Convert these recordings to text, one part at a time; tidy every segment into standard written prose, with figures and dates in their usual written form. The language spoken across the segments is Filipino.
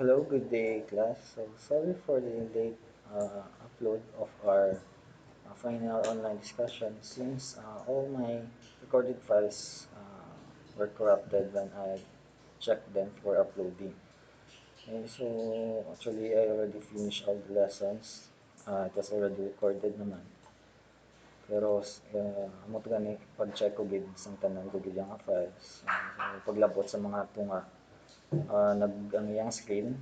Hello, good day, class. So, sorry for the late upload of our final online discussion since all my recorded files were corrupted when I checked them for uploading. Okay, so, actually, I already finished all the lessons. It was already recorded naman. Pero, amo to gani, pag-check ko gid sang tanan ko gid yung files. So, paglabot sa mga tunga, ang iyang screen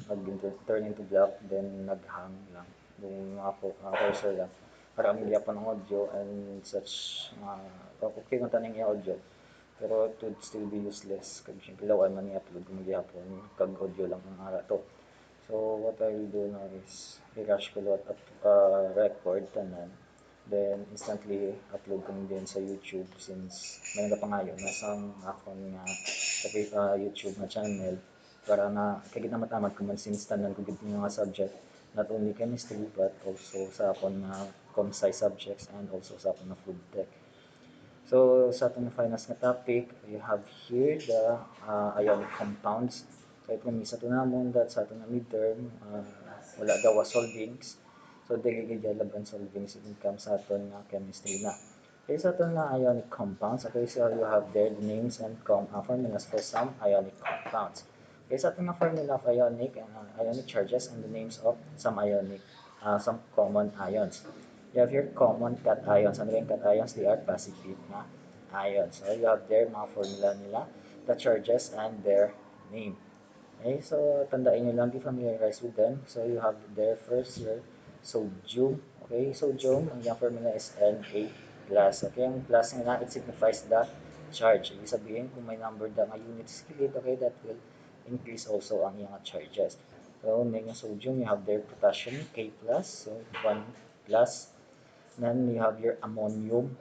turn into black then naghang lang yung mga cursor lang para ang pa ng audio and such okay man taning yung audio pero it would still be useless kag syempre lawan man i-upload kung magyapon kag audio lang ang ara to. So what I will do now is i-rush ko lot at record tanan then instantly upload ko din sa YouTube since may napangayo na sang akon nga YouTube na channel para na kay na matamat ko man since tanan ko gid yung mga subject not only chemistry but also sa akon na com-sci subjects and also sa akon na food tech. So sa atong finance nga topic, we have here the ionic compounds. So ito kami sa tunamon that sa atong midterm, wala daw solvings. So dili gid laban solvings income sa aton nga chemistry na. Okay, sa aton nga ionic compounds, okay, so you have there the names and formulas for some ionic compounds. Okay, sa aton nga formula of ionic and ionic charges and the names of some common ions. You have here common cations. Ano yung cations? They are positive na ions. So you have there mga formula nila, the charges and their name. Okay, so tandaan nyo lang, be familiarized with them. So you have there first here, sodium. Okay, sodium, ang yung formula is Na plus. Okay, ang plus nila, it signifies the charge. Ibig sabihin, kung may number da nga units kilid, okay, that will increase also ang iyang charges. So, may nga sodium, you have there potassium, K plus, so 1 plus. Then you have your ammonium.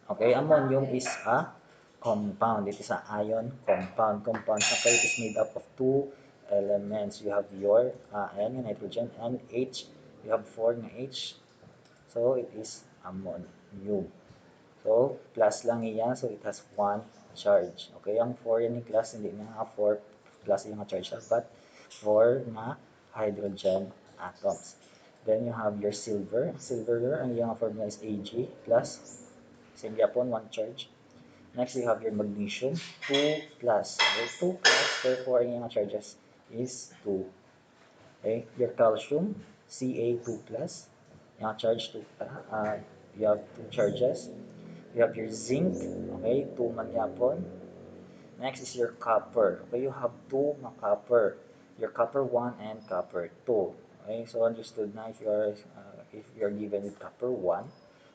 Okay, ammonium is a compound. It is an ion compound. Compound okay, it is made up of two elements. You have your N, nitrogen, and H. You have 4 na H. So, it is ammonium. So, plus lang iya. So, it has one charge. Okay, ang 4 yan yung class, hindi na 4 plus yung charge. But 4 na hydrogen atoms. Then, you have your silver. Silver, ang iyang formula is Ag plus. Same yapon, one charge. Next, you have your magnesium, 2 plus. Okay, 2 plus, therefore, ang iyang charges is 2. Okay, your calcium, Ca2 plus. Yung charge 2, you have 2 charges. You have your zinc, okay, 2 man yapon. Next is your copper. Okay, you have 2 na copper. Your copper 1 and copper 2. Okay, so understood na if you are given with copper 1,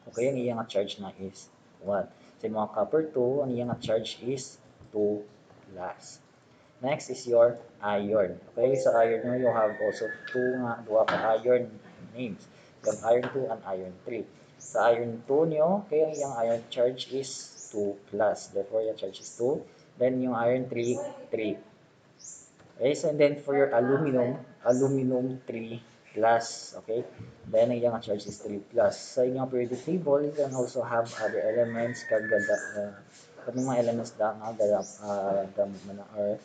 okay, ang iyang charge na is 1. Sa mga copper 2, ang iyang charge is 2 plus. Next is your iron. Okay, sa iron nyo, you have also duha ka iron names. You have iron 2 and iron 3. Sa iron 2 nyo, okay, yung iron charge is 2 plus. Therefore, your charge is 2. Then yung iron 3, 3. Okay, so and then for your aluminum 3 plus. Okay, then yung charge is 3 plus. Sa inyong periodic table, you can also have other elements kagada mga elements da nga mana or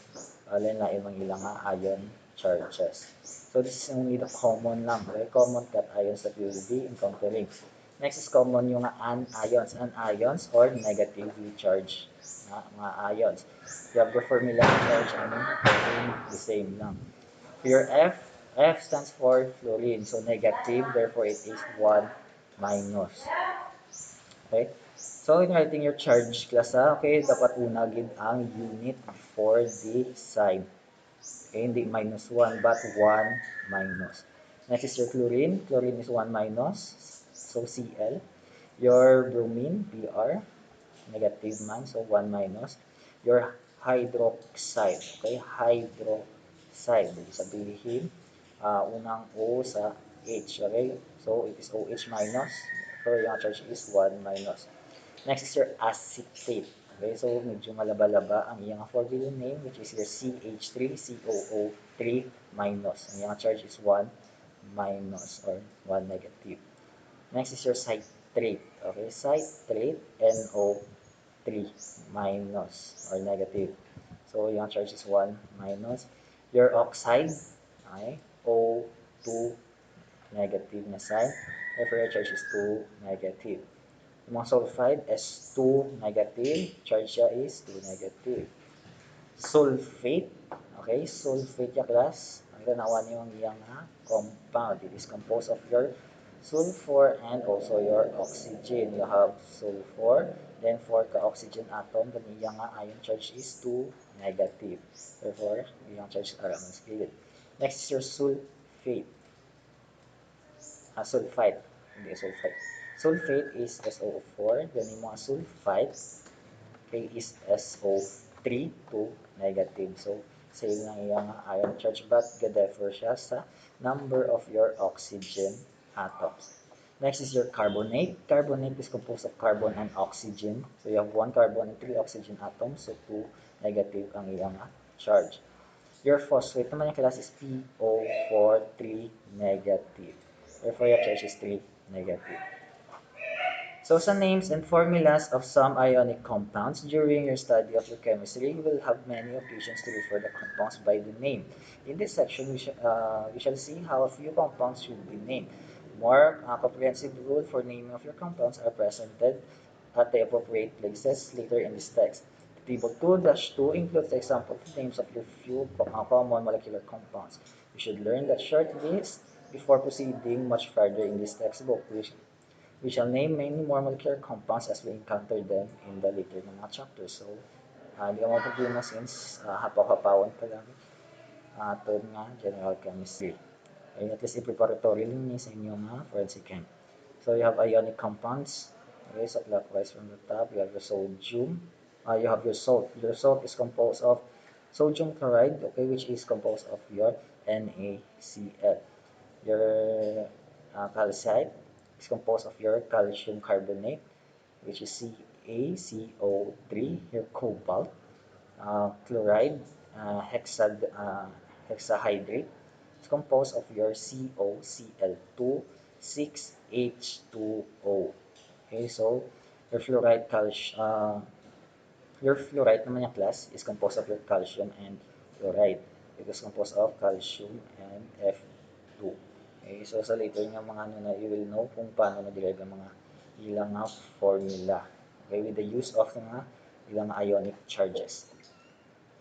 lain-lain mga ilang ion charges. So this is only the common lang, okay? Common cations that we will be encountering. Next is common yung anions. Anions or negatively charged na mga ions. You have the formula of charge and the same lang. Your F stands for fluorine. So negative, therefore it is 1 minus. Okay? So in writing your charge class, okay, dapat una gid ang unit for the sign. Okay, hindi minus 1 but 1 minus. Next is your chlorine. Chlorine is 1 minus. So Cl. Your bromine, Br, negative man, so 1 minus. Your hydroxide, okay, hydroxide. Ibig sabihin, unang O sa H, okay? So it is OH minus. So yung charge is 1 minus. Next is your acetate. Okay, so medyo malaba-laba ang iyang formula name which is your CH3COO3 minus. Ang iyang charge is 1 minus or 1 negative. Next is your citrate. Okay, citrate NO3 minus or negative. So yung charge is 1 minus. Your oxide, okay, O2 negative na sign. Therefore, your charge is 2 negative. Yung mga sulfide, S2 negative, charge siya is 2 negative. Sulfate, okay, sulfate ya class. Ang ganawa niyo ang iyang compound. It is composed of your sulfur and also your oxygen. You have sulfur, then for ka-oxygen atom, the iyang ion charge is 2 negative. Therefore, iyang charge are unscaled. Next is your sulfate. Sulfite, hindi sulfite. Sulfate is SO4, then yung mga sulfite, okay, is SO3 to negative. So, same lang yung ion charge but ga-differ siya sa number of your oxygen atoms. Next is your carbonate. Carbonate is composed of carbon and oxygen. So, you have 1 carbon and 3 oxygen atoms. So, 2 negative ang iyang charge. Your phosphate naman yung class is PO4 3 negative. Therefore, your charge is 3 negative. So, sa names and formulas of some ionic compounds, during your study of your chemistry, you will have many occasions to refer the compounds by the name. In this section, we shall see how a few compounds should be named. More comprehensive rules for naming of your compounds are presented at the appropriate places later in this text. Table 2-2 includes the example names of your few common molecular compounds. You should learn that short list before proceeding much further in this textbook. We shall name many more molecular compounds as we encounter them in the later mga chapters. So, hindi mo problema since hapaw-hapawan pa lang atod nga general chemistry. Okay, at least i-preparatory lang niya sa inyo nga forensic chem. So, you have ionic compounds. Okay, so clockwise from the top, you have your sodium. You have your salt. Your salt is composed of sodium chloride, okay, which is composed of your NaCl. Your calcite is composed of your calcium carbonate, which is CaCO3, your cobalt, chloride, hexahydrate. It's composed of your COCl2, 6H2O. Okay, so your fluoride naman yung class is composed of your calcium and fluoride. It is composed of calcium and F2. Okay, so sa later nga mga ano na, you will know kung paano na-derive ang mga ilang formula. Okay, with the use of mga ilang ionic charges.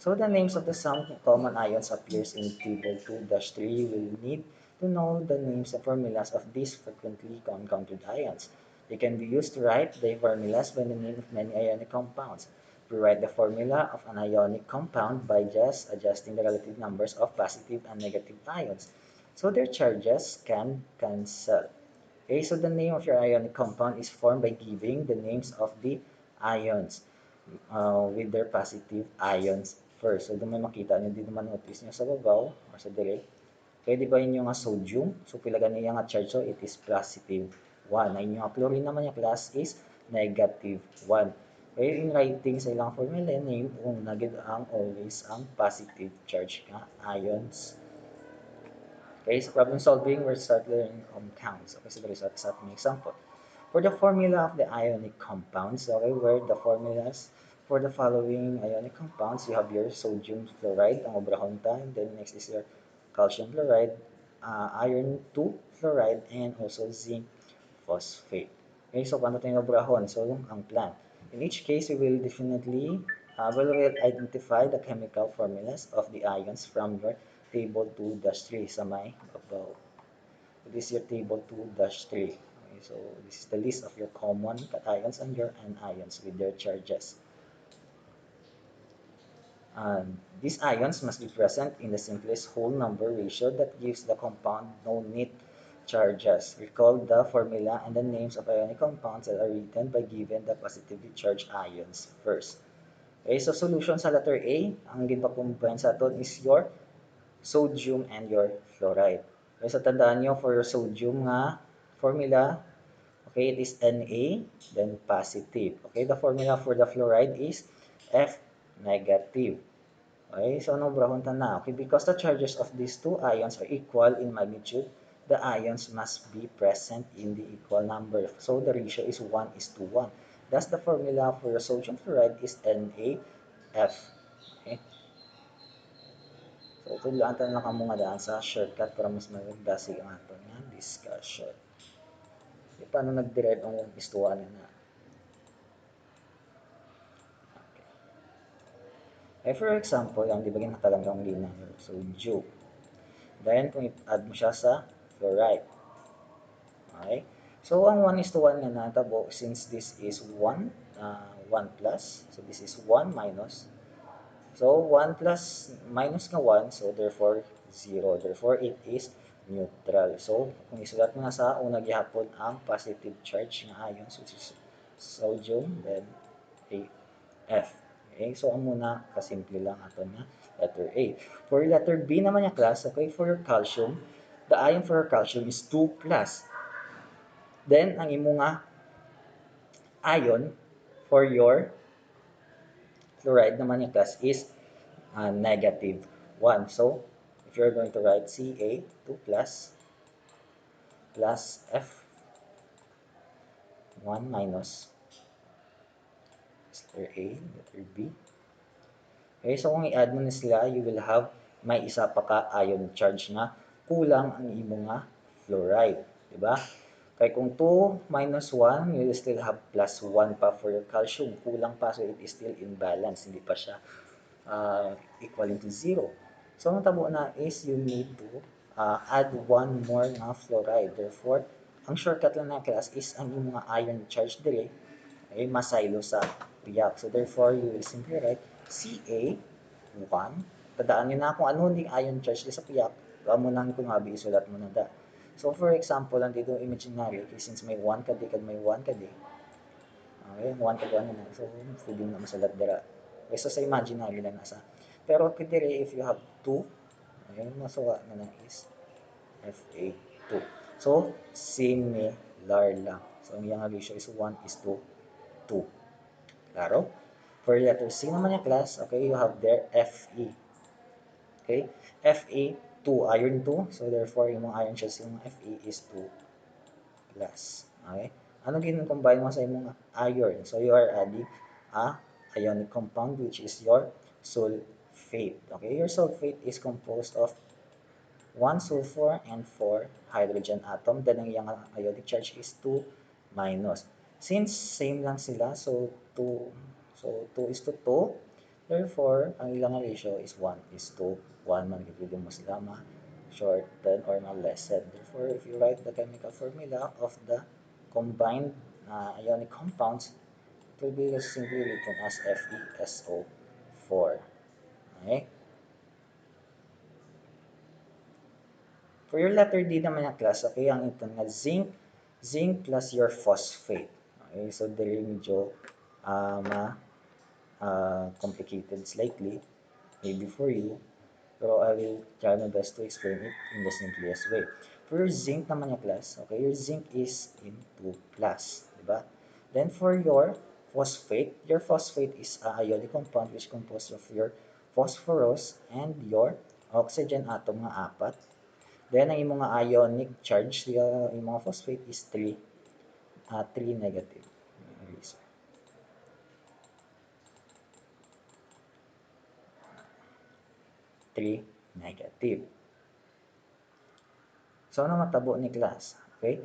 So the names of the some common ions appears in table 2-3. You will need to know the names and formulas of these frequently encountered ions. They can be used to write the formulas by the name of many ionic compounds. We write the formula of an ionic compound by just adjusting the relative numbers of positive and negative ions, so their charges can cancel. Okay, so the name of your ionic compound is formed by giving the names of the ions with their positive ions first. So, doon may makita nyo, di naman notice nyo sa babaw or sa direct. Kaya di ba yun yung sodium? So, pilagan niya nga charge, so it is positive 1. Ay yung chlorine naman yung class is negative 1. Kaya in writing sa ilang formula, name kung nagid ang always ang positive charge nga ions. Okay, so problem solving, we'll start learning compounds. Okay, so there is sa ating example. For the formula of the ionic compounds, okay, where the formulas for the following ionic compounds, you have your sodium fluoride, ang obrahon ta, and then next is your calcium fluoride, iron 2 fluoride, and also zinc phosphate. Okay, so paano tayo obrahon? So, ang plan. In each case, we will definitely will identify the chemical formulas of the ions from your table 2-3 sa may babaw. So this is your table 2-3. Okay, so this is the list of your common cations and your anions with their charges. These ions must be present in the simplest whole number ratio that gives the compound no net charges. Recall the formula and the names of ionic compounds that are written by given the positively charged ions first. Okay, so solution sa letter A, ang ginpakumbayan sa aton is your sodium and your fluoride. Okay, so tandaan nyo for your sodium nga formula, okay, it is Na, then positive. Okay, the formula for the fluoride is F negative. Okay, so ano brahon na? Okay, because the charges of these two ions are equal in magnitude, the ions must be present in the equal number. So the ratio is 1:1. Thus the formula for your sodium fluoride is NaF. Okay. So tudloan ta na kamo nga daan sa shortcut para mas magdasig ang aton nga discussion. E, paano nag-derive ang istuan na? Okay. For example, ang di ba ginatagan kang lina here? So, Ju. Then, kung i-add mo siya sa fluoride. Okay? So, ang 1 is to 1 nga natabo, since this is 1, 1 plus, so this is 1 minus. So, 1 plus minus nga 1, so therefore 0. Therefore, it is neutral. So, kung isulat mo na sa una gihapon ang positive charge nga ions, which is sodium, then AF. Okay, so ang muna kasimple lang aton nga letter A. For letter B naman yung class, okay, for your calcium, the ion for your calcium is 2 plus. Then, ang imo nga ion for your fluoride naman yung class is negative 1. So, if you're going to write Ca 2 plus F 1 minus letter A, letter B. Okay, so kung i-add mo na sila, you will have may isa pa ka ion charge na kulang ang imo nga fluoride. Diba? Kaya kung 2 minus 1, you will still have plus 1 pa for your calcium. Kulang pa, so it is still imbalance. Hindi pa siya equaling to 0. So, ang tabo na is you need to add 1 more nga fluoride. Therefore, ang shortcut lang na class is ang imo nga ion charge dire ay masaylo sa piyak. So, therefore, you will simply write Ca1. Tadaan nyo na kung ano yung ion charge sa piyak. Gawa mo nang kung habi, isulat mo na da. So, for example, nandito imaginary, okay, since may 1 kadi, kag may 1 kadi, okay, 1 kag 1 na. So, pwede mo na masalat dira. Okay, so, sa imaginary lang nasa. Pero, kidire, if you have 2, okay, masuwa na lang is Fa2. So, similar lang. So, ang iyang ratio is 1 is to 2. Klaro? For letter C naman yung class, okay, you have there Fe. Okay? Fe2, iron 2. So, therefore, yung mga iron shells, yung Fe is 2 plus. Okay? Ano gin-combine mo sa imong iron? So, you are adding a ionic compound, which is your sulfate. Okay? Your sulfate is composed of 1 sulfur and 4 hydrogen atom. Then, ang iyang ionic charge is 2 minus. Since same lang sila, so 2 is to 2. Therefore, ang ilang ratio is 1 is to 1 man. Pwede mo sila ma-shorten or ma-lessen. Therefore, if you write the chemical formula of the combined ionic compounds, it will be simply written as FeSO4. Okay? For your letter D naman yung class, okay, ang ito nga zinc plus your phosphate. Okay, so dili medyo complicated slightly, maybe for you, pero I will try my best to explain it in the simplest way. For your zinc naman yung class, okay, your zinc is in 2 plus, diba? Then for your phosphate is a ionic compound which composed of your phosphorus and your oxygen atom nga 4. Then, ang imong ionic charge, yung mga phosphate is 3 negative. 3 negative. So, ano matabo ni class? Okay?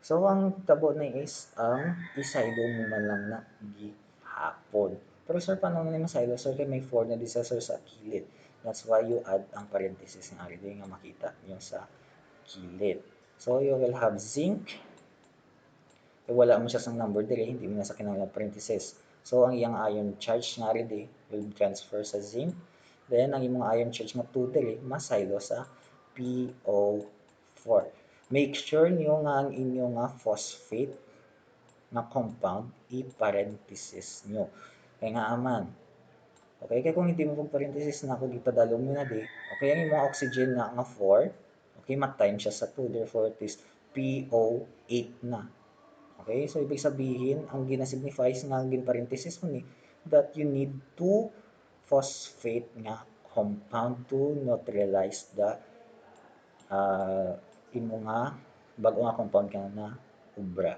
So, ang tabo na is ang isaylo mo man lang na gihapon. Pero sir, paano na masaylo? Sir, kay may 4 na di sa kilid. That's why you add ang parenthesis nga rin nga makita nyo sa kilid. So, you will have zinc. E, wala mo siya sa number dire, hindi mo na sa kinahanglan parenthesis. So, ang iyang ion charge nga rin will transfer sa zinc. Then, ang imong ion charge nga 2 dire, masaylo sa PO4. Make sure nyo nga ang inyong nga phosphate na compound, i-parenthesis nyo. Kaya nga aman. Okay, kaya kung hindi mo pag-parenthesis na, kung ipadalo mo na di, okay, ang imong oxygen nga 4, okay, ma-time siya sa 2, therefore it is PO8 na. Okay, so ibig sabihin, ang gina-signifies nga, ang gin-parenthesis mo ni, that you need 2 phosphate nga compound to neutralize the imo nga bago nga compound ka na ubra.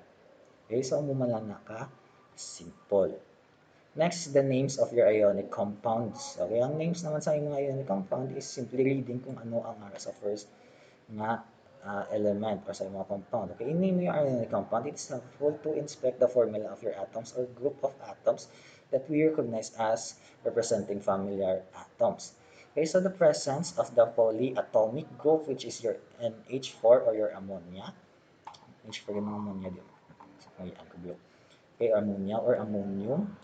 Okay, so amo man lang naka simple. Next, the names of your ionic compounds. Okay, ang names naman sa mga ionic compound is simply reading kung ano ang sa first nga element or sa mga compound. Okay, in name your ionic compound, it is helpful to inspect the formula of your atoms or group of atoms that we recognize as representing familiar atoms. Okay, so the presence of the polyatomic group, which is your NH4 or your ammonia. NH4 yung mga ammonia din. Okay, ammonia or ammonium.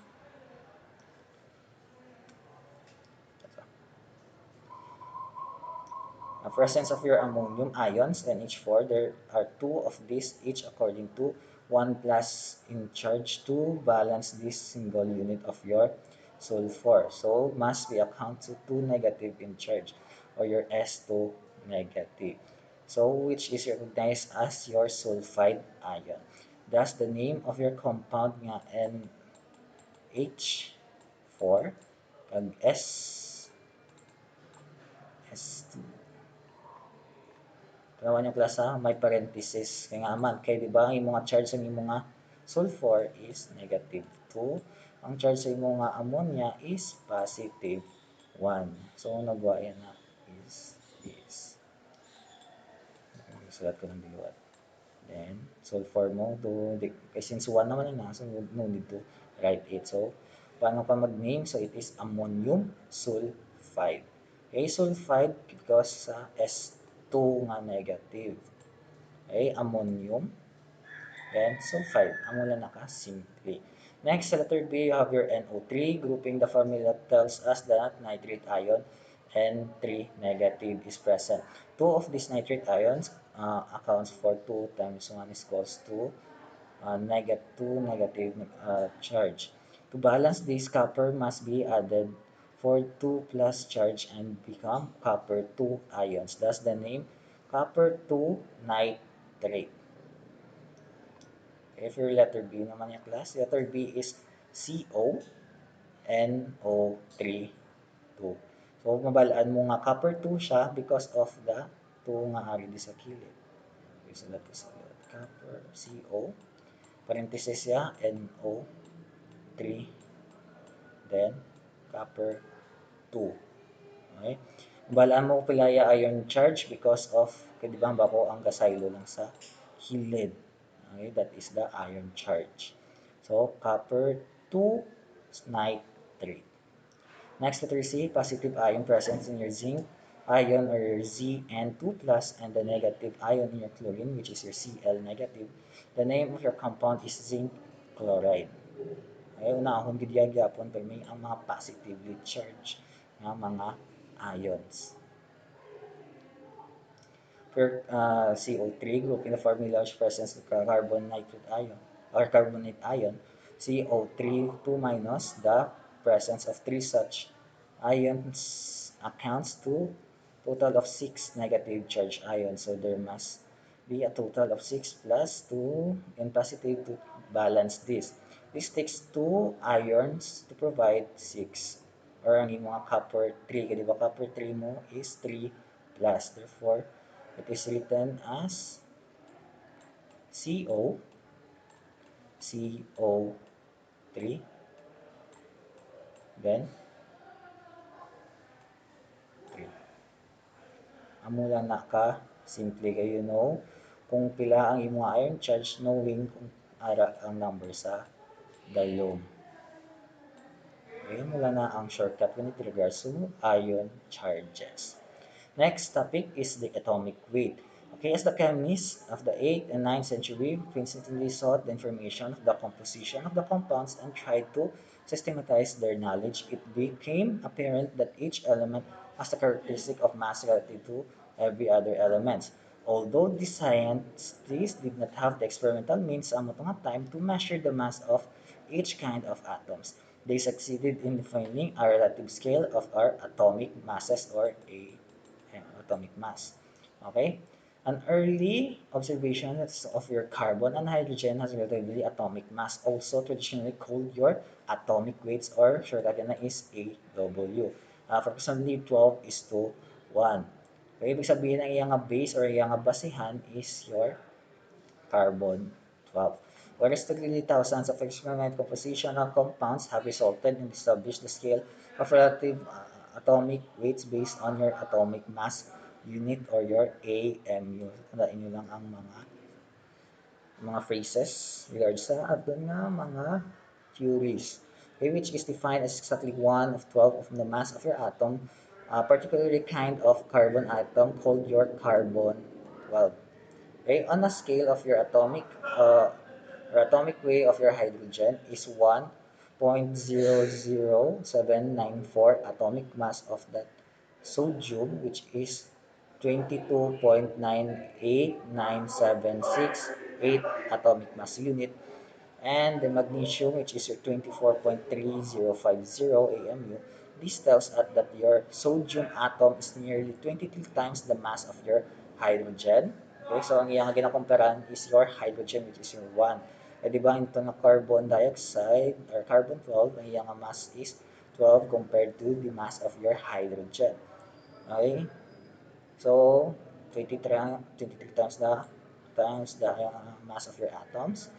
The presence of your ammonium ions, NH4, there are two of these each according to 1 plus in charge to balance this single unit of your sulfur. So must be account to 2 negative in charge or your S2 negative. So which is recognized as your sulfide ion. Thus the name of your compound nga NH4 kag S2. Tanawan niyo class ha, may parenthesis. Kaya nga man, kay di ba ang imong charge sa imong nga sulfur is negative 2. Ang charge sa imong nga ammonia is positive 1. So, nagawa yan na is this. Sulat ko ng biluat. Then, sulfur mo to, kasi since 1 naman na, so no need to write it. So, paano pa mag-name? So, it is ammonium sulfide. Okay, sulfide because sa S2 nga negative. Okay, ammonium, then sulfide. Amo lang naka simply. Next, sa letter B, you have your NO3 grouping. The formula tells us that nitrate ion N3 negative is present. Two of these nitrate ions accounts for 2 times 1 is equals to negative charge. To balance this, copper must be added for 2 plus charge and become copper 2 ions. Thus the name copper 2 nitrate. If your letter B naman yung class, letter B is CONO3 2. So, mabalaan mo nga copper 2 siya because of the 2 nga ari di sa kilid. Okay, so that is copper CO, parenthesis siya, NO3, then copper 2. Okay? Mabalaan mo pilaya iron charge because of, kaya di ba bako ang gasaylo lang sa kilid. Okay, that is the iron charge. So, copper 2 nitrate. Next, letter C, positive ion presence in your zinc ion or your Zn2 plus and the negative ion in your chlorine, which is your Cl negative. The name of your compound is zinc chloride. Okay, unahon gid gyapon pero may ang mga positively charged nga mga ions. For CO3 group in the formula which presents the carbon nitrate ion or carbonate ion, CO3 2 minus the presence of 3 such ions accounts to total of 6 negative charge ions. So there must be a total of 6 plus 2 in positive to balance this. This takes 2 ions to provide 6 or ang mga copper 3. Kaya diba copper 3 mo is 3 plus. Therefore, it is written as CO, CO3, then 3. Amo lang naka simple kayo know kung pila ang imong iron charge knowing kung ara ang number sa dalom. Okay, mula na ang shortcut with regards to ion charges. Next topic is the atomic weight. Okay, as the chemists of the 8th and 9th century constantly sought the information of the composition of the compounds and tried to systematize their knowledge, it became apparent that each element has a characteristic of mass relative to every other element. Although the scientists did not have the experimental means sa mga time to measure the mass of each kind of atoms, they succeeded in defining a relative scale of our atomic masses or atomic mass. Okay? An early observation of your carbon and hydrogen has relatively atomic mass, also traditionally called your atomic weights or shortcut na is AW. For approximately 12 is to 1. Okay, ibig sabihin ng iyang base or iyang basehan is your carbon 12. whereas literally thousands of experimental compositional compounds have resulted in established the scale of relative atomic weights based on your atomic mass unit or your AMU. Tandaan nyo lang ang mga phrases regards sa aton nga mga theories. Okay, which is defined as exactly 1 of 12 of the mass of your atom, particularly kind of carbon atom called your carbon 12. Okay, on a scale of your atomic weight of your hydrogen is 1.00794 atomic mass of that sodium, which is 22.989768 atomic mass unit, and the magnesium, which is your 24.3050 AMU. This tells us that your sodium atom is nearly 23 times the mass of your hydrogen. Okay, so ang iyang ginakumparan is your hydrogen, which is your 1. Eh, di ba, ito na carbon dioxide or carbon 12, ang iyang mass is 12 compared to the mass of your hydrogen. Okay, so 23 times the mass of your atoms.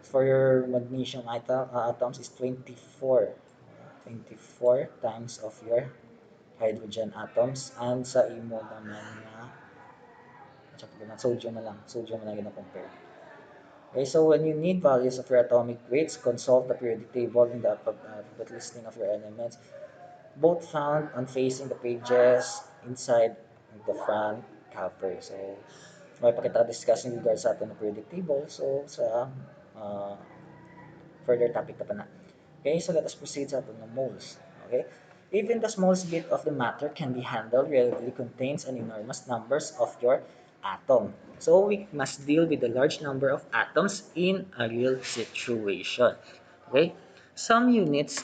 For your magnesium atoms is 24 times of your hydrogen atoms, and sa imo naman na sodium na lang gina-compare. Okay, so when you need values of your atomic weights, consult the periodic table in the alphabet listing of your elements, both found on facing the pages inside the front cover. So may pakita discuss in regards sa atin na periodic table. So sa uh, further topic na pa na. Okay, so let us proceed sa ating moles. Okay, even the smallest bit of the matter can be handled relatively contains an enormous numbers of your atom. So we must deal with a large number of atoms in a real situation. Okay, some units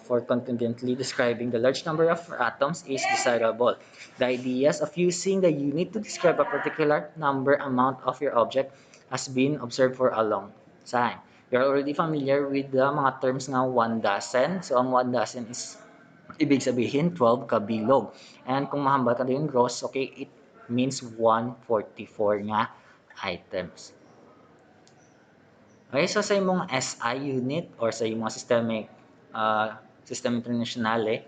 for conveniently describing the large number of atoms is desirable. The ideas of using the unit to describe a particular number amount of your object has been observed for a long time. You're already familiar with the mga terms nga 1 dozen. So, ang 1 dozen is ibig sabihin 12 kabilog. And kung mahambal ka yung gross, okay, it means 144 nga items. Okay, so sa imong SI unit or sa imong System Internationale,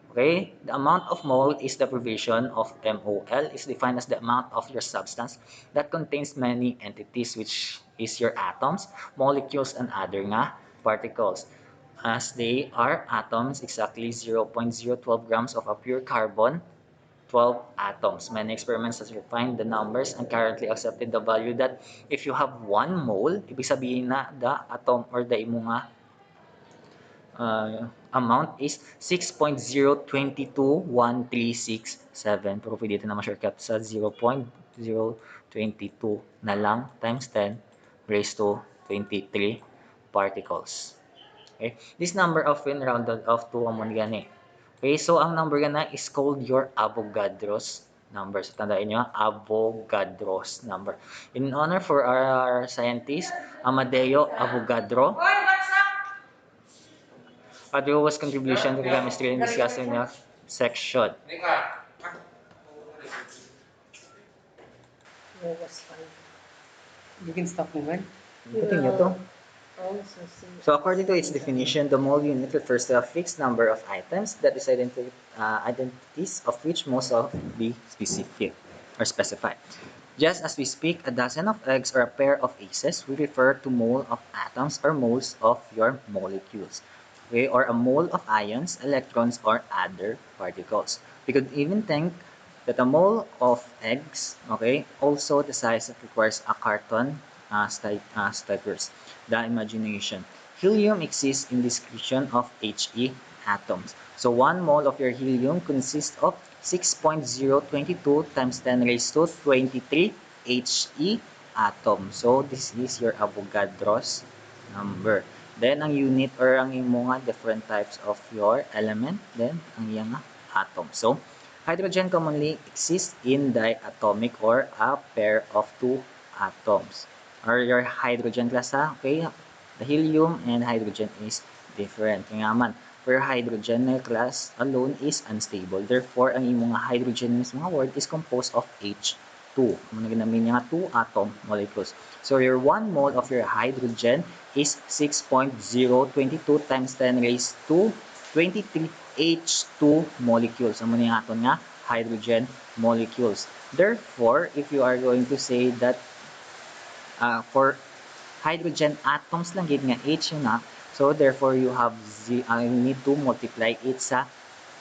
okay, the amount of mole is the provision of MOL is defined as the amount of your substance that contains many entities, which is your atoms, molecules, and other nga particles. As they are atoms, exactly 0.012 grams of a pure carbon, 12 atoms. Many experiments has refined the numbers and currently accepted the value that if you have 1 mole, ibig sabihin na the atom or the imo nga amount is 6.022137. Pero pwede ito na ma-shortcut sa 0.022 na lang times 10 raised to 23 particles. Okay? This number often rounded off to amon gani. Okay, so ang number gana is called your Avogadro's number. So tandaan nyo, Avogadro's number. In honor for our scientist, Amadeo Avogadro, Adro's contribution to the chemistry and discussing the section. That was fine. You can stop naman. Continue to. So according to its definition, the mole unit refers to a fixed number of items that is identities of which most of be specific or specified. Just as we speak a dozen of eggs or a pair of aces, we refer to mole of atoms or moles of your molecules. Okay, or a mole of ions, electrons, or other particles. We could even think that a mole of eggs, okay, also the size that requires a carton stickers. The imagination. Helium exists in discretion of He atoms. So 1 mole of your helium consists of 6.022 times 10 raised to 23 He atom. So this is your Avogadro's number. Then ang unit or ang imo nga different types of your element, then ang iyang atom. So hydrogen commonly exists in diatomic or a pair of 2 atoms. Or your hydrogen class ha, okay? The helium and hydrogen is different. Kaya man, for hydrogen class alone is unstable. Therefore, ang imong hydrogen mismo word is composed of H 2. Muna ginamin nga 2 atom molecules. So your 1 mole of your hydrogen is 6.022 times 10 raised to 23 H2 molecules. Amo ni aton nga hydrogen molecules. Therefore, if you are going to say that for hydrogen atoms lang gid nga H yun na, so therefore you have you need to multiply it sa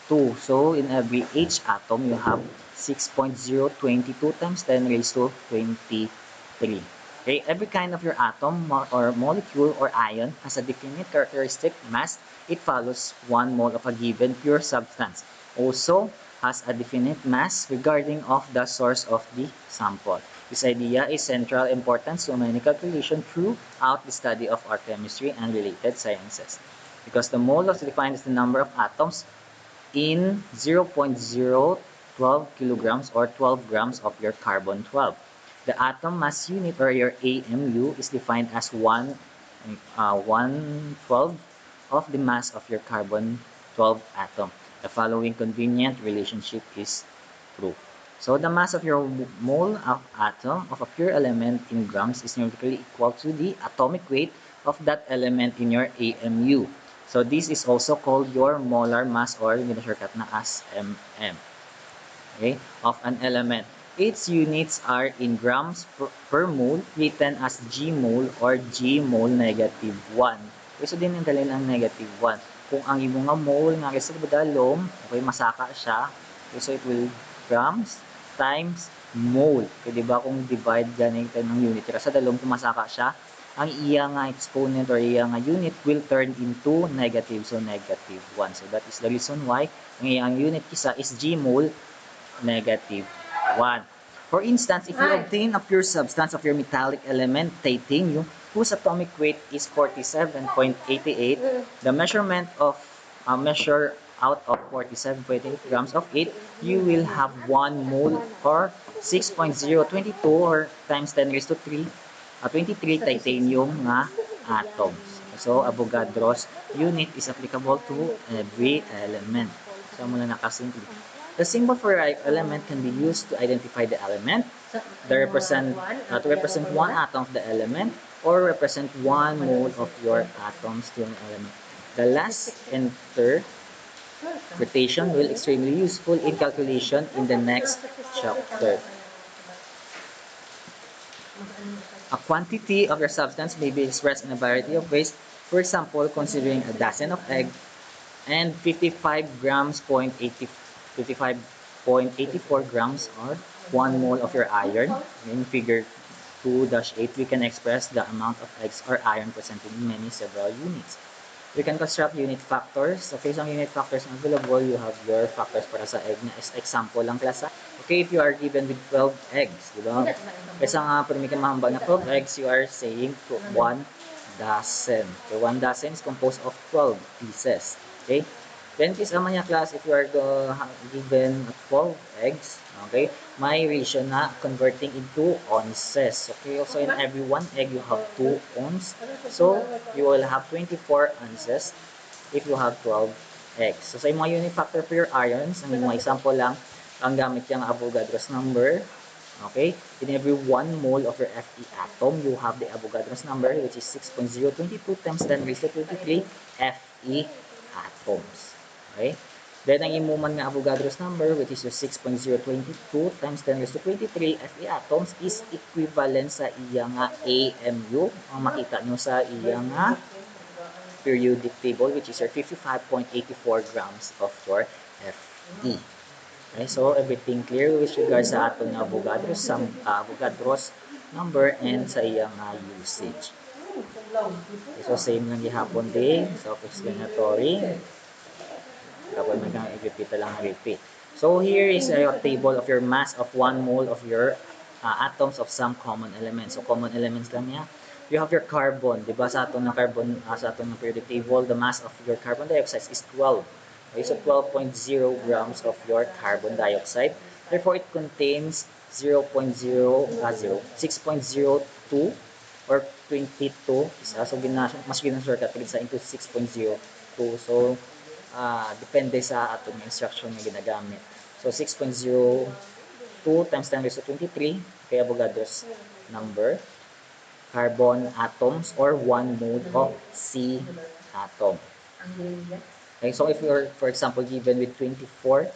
2. So in every H atom you have 6.022 times 10 raised to 23. Okay, every kind of your atom or molecule or ion has a definite characteristic mass. It follows 1 mole of a given pure substance. Also has a definite mass regarding of the source of the sample. This idea is central importance to many calculations throughout the study of our chemistry and related sciences. Because the mole is defined as the number of atoms in 0.012 kilograms or 12 grams of your carbon-12. The atom mass unit or your AMU is defined as 1/12 of the mass of your carbon-12 atom. The following convenient relationship is proof. So the mass of your mole of atom of a pure element in grams is numerically equal to the atomic weight of that element in your AMU. So this is also called your molar mass or gina-shortcut na as mm. Okay, of an element. Its units are in grams per mole written as G mole or G mole negative 1. Okay, so din yung dalhin ang negative 1. Kung ang imo nga mole nga sa badalom, okay, masaka siya. Okay, so it will grams times mole. Okay, di ba kung divide ganing ng unit sa dalom kung masaka siya, ang iya nga exponent or iya nga unit will turn into negative. So negative 1. So that is the reason why ang iyang unit kisa is G mole negative 1. For instance, if you obtain a pure substance of your metallic element, titanium, whose atomic weight is 47.88, the measurement of measure out of 47.8 grams of it, you will have 1 mole or 6.022 or times 10 raised to 3, 23 titanium nga atoms. So, Avogadro's unit is applicable to every element. So, muna nakasimple. The symbol for element can be used to identify the element, to represent one atom of the element, or represent 1 mole of your atoms to an element. The last interpretation will extremely useful in calculation in the next chapter. A quantity of your substance may be expressed in a variety of ways. For example, considering a dozen of eggs and 55.84 grams or 1 mole of your iron. In figure 2-8, we can express the amount of eggs or iron presented in many several units. We can construct unit factors. Okay, so ang unit factors na available, you have your factors para sa egg na example lang klasa. Okay, if you are given with 12 eggs, di ba? Kaysa nga, pag may kamahambal na 12 eggs, you are saying 1 dozen. Okay, 1 dozen is composed of 12 pieces. Okay, then this amanya class, if you are given 12 eggs, okay, may ratio na converting into ounces. Okay, so in every 1 egg, you have 2 ounces. So, you will have 24 ounces if you have 12 eggs. So, sa mga unit factor for your ions, ang mga example lang, ang gamit yung Avogadro's number. Okay, in every 1 mole of your Fe atom, you have the Avogadro's number, which is 6.022 times 10 raised to 23 Fe atoms. Okay? Then, ang imuman nga Avogadro's number, which is your 6.022 times 10 raised to 23 Fe atoms, is equivalent sa iya nga AMU. Ang makita nyo sa iya nga periodic table, which is your 55.84 grams of your Fe. Okay, so everything clear with regards sa aton nga Avogadro's number and sa iyang usage. Okay, so same lang gihapon din, self-explanatory. Kapag i-repeat lang repeat. So here is a table of your mass of 1 mole of your atoms of some common elements. So common elements lang niya. You have your carbon, di ba? Sa aton ng carbon, sa aton ng periodic table, the mass of your carbon dioxide is 12. Okay, so 12.0 grams of your carbon dioxide. Therefore, it contains 6.02 or 22 isa. So mas ginashortcut sa into 6.02. So depende sa aton instruction na ginagamit. So 6.02 2 times 10 raised to 23, kaya Avogadro's number, carbon atoms or 1 mole of C atom. Okay, so if you're, for example, given with 24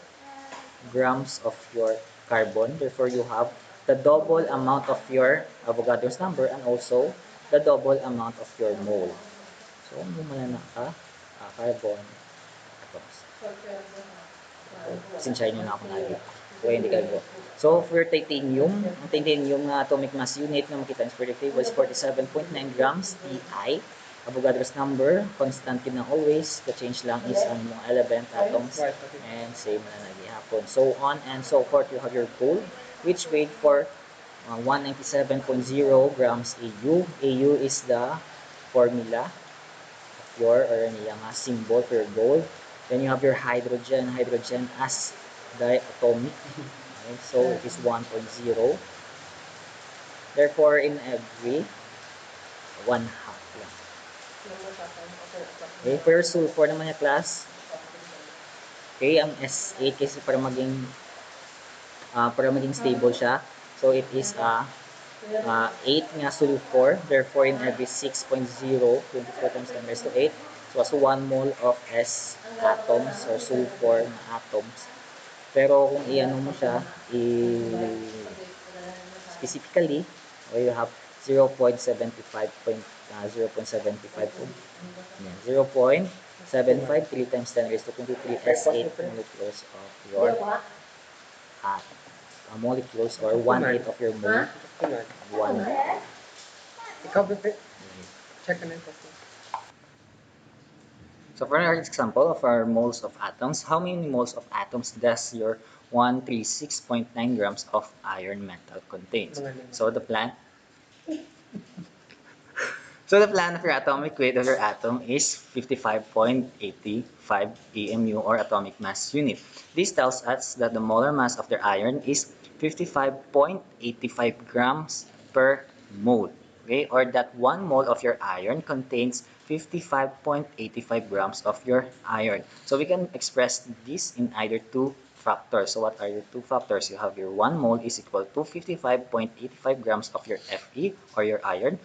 grams of your carbon, therefore you have the double amount of your Avogadro's number and also the double amount of your mole. So, mumala na ka, carbon atoms. Sinsayin nyo na ako lagi. Okay, hindi kayo. So, for titanium, ang titanium na atomic mass unit na makita sa periodic table is 47.9 grams Ti. Avogadro's number, constant yun na always. The change lang is ang mga element atoms and same na naghihapon. So on and so forth, you have your gold, which weighed for 197.0 grams AU. AU is the formula of your, or niyang symbol for your gold. Then you have your hydrogen, hydrogen as diatomic. Okay, so it is 1.0. Therefore, in every 1 half lang. Okay, for your sulfur naman yung class. Okay, ang S8 kasi para maging stable siya. So it is 8 nga sulfur. Therefore, in every 6.0, 24 times 10 raised to 8. So as 1 mole of S atoms or sulfur na atoms. Pero kung i-ano mo siya, specifically, you have 0.75 0.753 times 10 raised to 23 S8 molecules of your molecules or 1/8 of your mole. 1. Check na ito. So for our example of our moles of atoms, how many moles of atoms does your 136.9 grams of iron metal contains? So the plan So the plan of your atomic weight of your atom is 55.85 EMU or atomic mass unit. This tells us that the molar mass of their iron is 55.85 grams per mole. Okay, or that 1 mole of your iron contains 55.85 grams of your iron. So we can express this in either two factors. So what are your two factors? You have your 1 mole is equal to 55.85 grams of your Fe or your iron,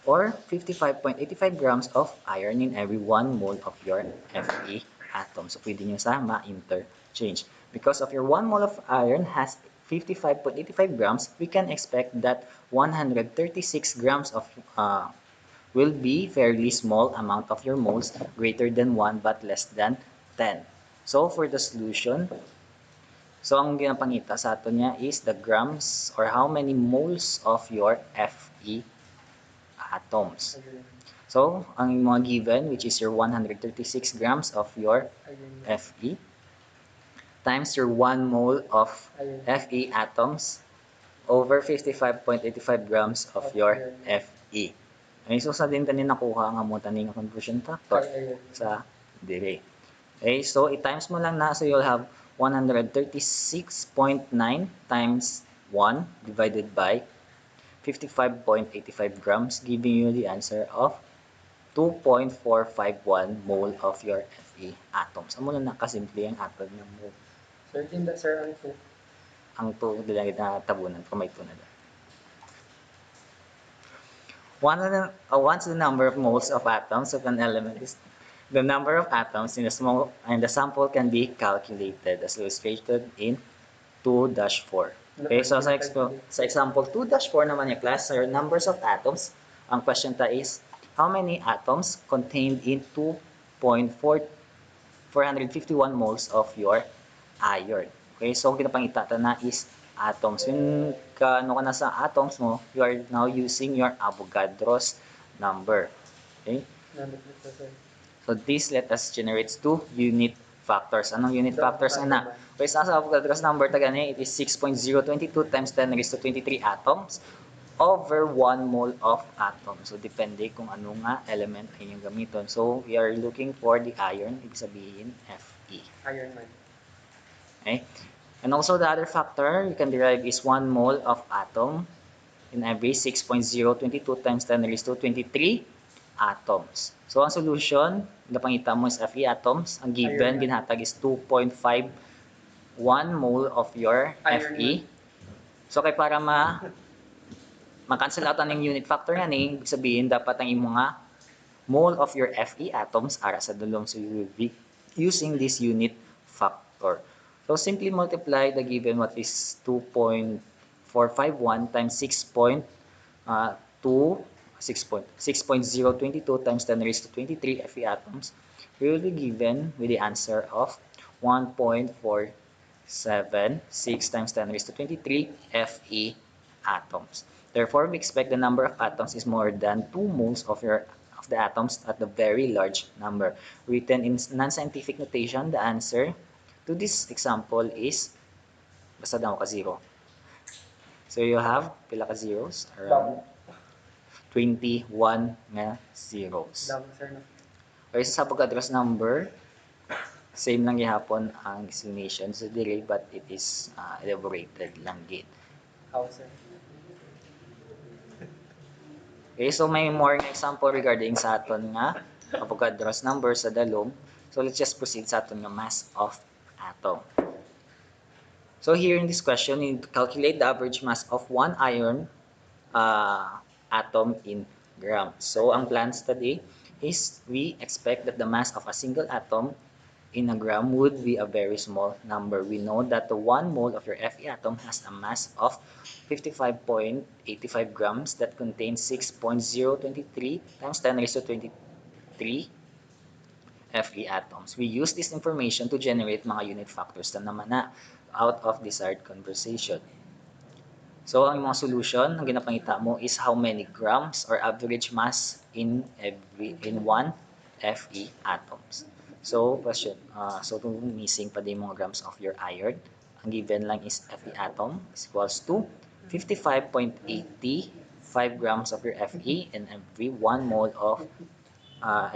or 55.85 grams of iron in every 1 mole of your Fe atom. So, pwede nyo sa ma-interchange. Because of your 1 mole of iron has 55.85 grams, we can expect that 136 grams of will be fairly small amount of your moles, greater than 1 but less than 10. So, for the solution, so ang ginapangita sa ato niya is the grams or how many moles of your Fe atoms. So, ang mga given, which is your 136 grams of your Fe times your 1 mole of Fe atoms over 55.85 grams of your Fe. Okay, so sa din tanin nakuha nga mo taning conversion factor sa dire. Okay, so i-times mo lang na, so you'll have 136.9 times 1 divided by 55.85 grams, giving you the answer of 2.451 mole of your Fe atoms. Amo na nakasimple ang atom ng mole. Sir, din da sir ang 2. Ang 2 dila na tabunan kung may 2 na da. Once the number of moles of atoms of an element is the number of atoms in the sample can be calculated as illustrated in 2-4. Okay, so sa example 2-4 naman yung class, are numbers of atoms. Ang question ta is, how many atoms contained in 2.451 moles of your iron? Okay, so ginapangita ta na is atoms. Yung ano ka na sa atoms mo, you are now using your Avogadro's number. Okay? So this let us generate two unit factors. Anong unit factors na? Okay, sa Avogadro's number ta gani, it is 6.022 times 10 raised to 23 atoms over 1 mole of atom. So depende kung ano nga element ay inyong gamiton. So we are looking for the iron, ibig sabihin Fe. Iron man. Okay? And also the other factor you can derive is 1 mole of atom in every 6.022 times 10 raised to 23 atoms. So ang solution, napangita mo is Fe atoms. Ang given, ginhatag is 2.51 mole of your Fe. So kay para ma-cancel out ang unit factor nga ni, ibig sabihin dapat ang imo nga mole of your Fe atoms ara sa dulong. So you will be using this unit factor. So simply multiply the given what is 2.451 times 6.022 times 10 raised to 23 Fe atoms. We will be given with the answer of 1.476 times 10 raised to 23 Fe atoms. Therefore, we expect the number of atoms is more than 2 moles of the atoms at the very large number. Written in non-scientific notation, the answer to this example is basta daw ka 0. So you have pila ka zeros? Around 21 nga zeros. Damo, sir, no? Okay, sa Avogadro's number, same lang gihapon ang designation sa dili but it is elaborated lang gid. How, sir? Okay, so may more example regarding sa aton nga Avogadro's number sa dalom. So let's just proceed sa aton nga mass of atom. So here in this question, you need to calculate the average mass of one iron atom in grams. So ang plan study is we expect that the mass of a single atom in a gram would be a very small number. We know that the 1 mole of your Fe atom has a mass of 55.85 grams that contains 6.023 times 10 raised to 23 Fe atoms. We use this information to generate mga unit factors na naman na out of desired conversation. So, ang mga solution, ang ginapangita mo is how many grams or average mass in one Fe atoms. So, question, so kung missing pa din mga grams of your iron, ang given lang is Fe atom is equals to 55.85 grams of your Fe in every 1 mole of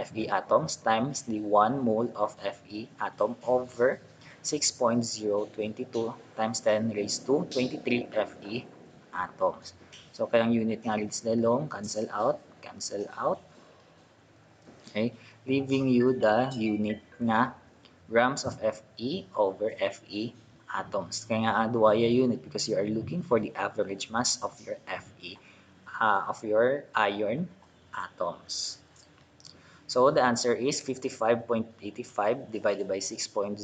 Fe atoms times the 1 mole of Fe atom over 6.022 times 10 raised to 23 Fe atoms. So, kayang unit nga rin sila long, cancel out, okay, leaving you the unit nga grams of Fe over Fe atoms. Kaya nga duwaya unit because you are looking for the average mass of your Fe, of your iron atoms. So the answer is 55.85 divided by 6.022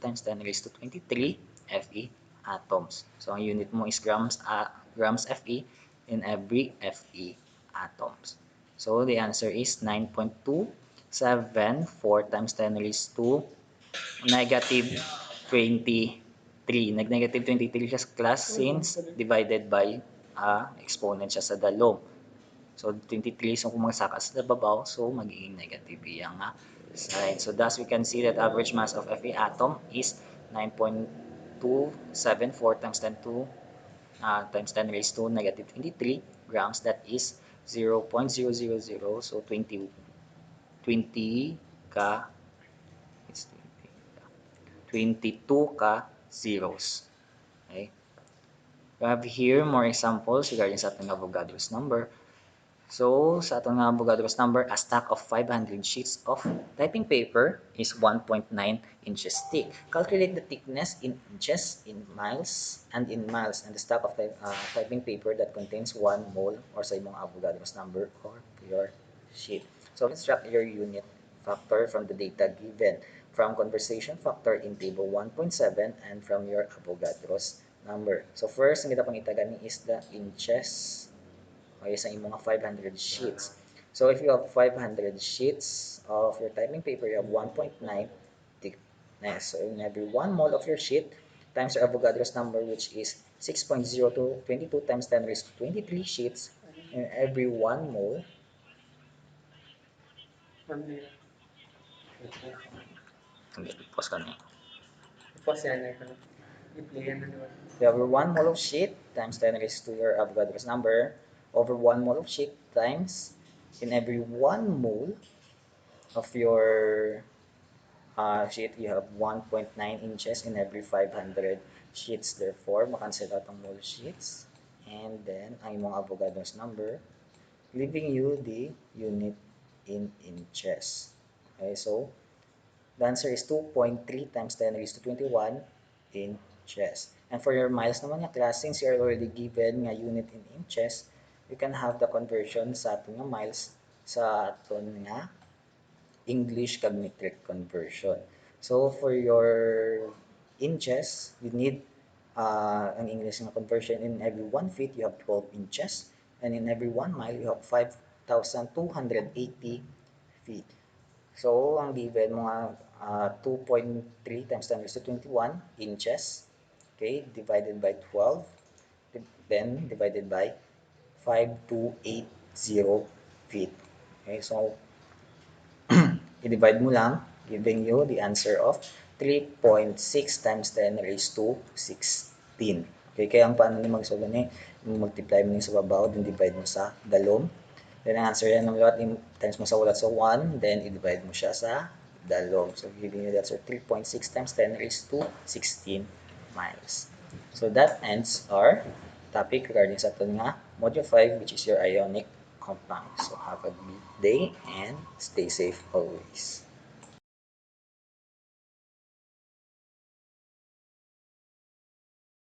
times 10 raised to 23 Fe atoms. So ang unit mo is grams Fe in every Fe atoms. So the answer is 9.274 times 10 raised to negative 23. Nag-negative 23 siya sa class since divided by exponent siya sa dalom. So 23, so kung magsaka sa babaw, so magiging negative iyang sign. So thus we can see that average mass of Fe atom is 9.274 times 10 to times 10 raised to negative 23 grams. That is 0.000, so 20 ka, it's 22 ka zeros. Okay. We have here more examples regarding sa ating Avogadro's number. So, sa atong nga Avogadro's number, a stack of 500 sheets of typing paper is 1.9 inches thick. Calculate the thickness in inches, in miles, and in miles, and the stack of typing paper that contains 1 mole or sa imong Avogadro's number or your sheet. So, let's track your unit factor from the data given from conversation factor in table 1.7 and from your Avogadro's number. So, first, ang kita gani is the inches. Okay, sa imong 500 sheets. So if you have 500 sheets of your typing paper, you have 1.9 thickness. So in every 1 mole of your sheet times your Avogadro's number, which is 6.0222 times 10 raised to 23 sheets, in every 1 mole. Pause ka na. Pause yan, i-play yan na naman. You have 1 mole of sheet times 10 raised to your Avogadro's number over 1 mole of sheet times in every 1 mole of your sheet, you have 1.9 inches in every 500 sheets. Therefore, makancel out ang mole sheets. And then, ang imong Avogadro's number, leaving you the unit in inches. Okay, so, the answer is 2.3 times 10 raised to 21 inches. inches. And for your miles naman nga class, since you're already given nga unit in inches, you can have the conversion sa aton nga miles sa aton nga English kag metric conversion. So for your inches, you need ang English nga conversion. In every 1 feet, you have 12 inches. And in every 1 mile, you have 5,280 feet. So, ang given mo nga 2.3 times 10 raised to 21 inches, okay, divided by 12, then divided by 5280 feet. Okay, so i-divide mo lang, giving you the answer of 3.6 times 10 raised to 16. Okay, kaya ang paano ni magsulto ni, multiply mo sa babaw, then divide mo sa dalom. Then ang answer yan ng lot, times mo sa ulat sa 1, then i-divide mo siya sa dalom. So giving you the answer 3.6 times 10 raised to 16 miles. So that ends our topic regarding sa aton nga module 5, which is your ionic compound. So have a good day and stay safe always.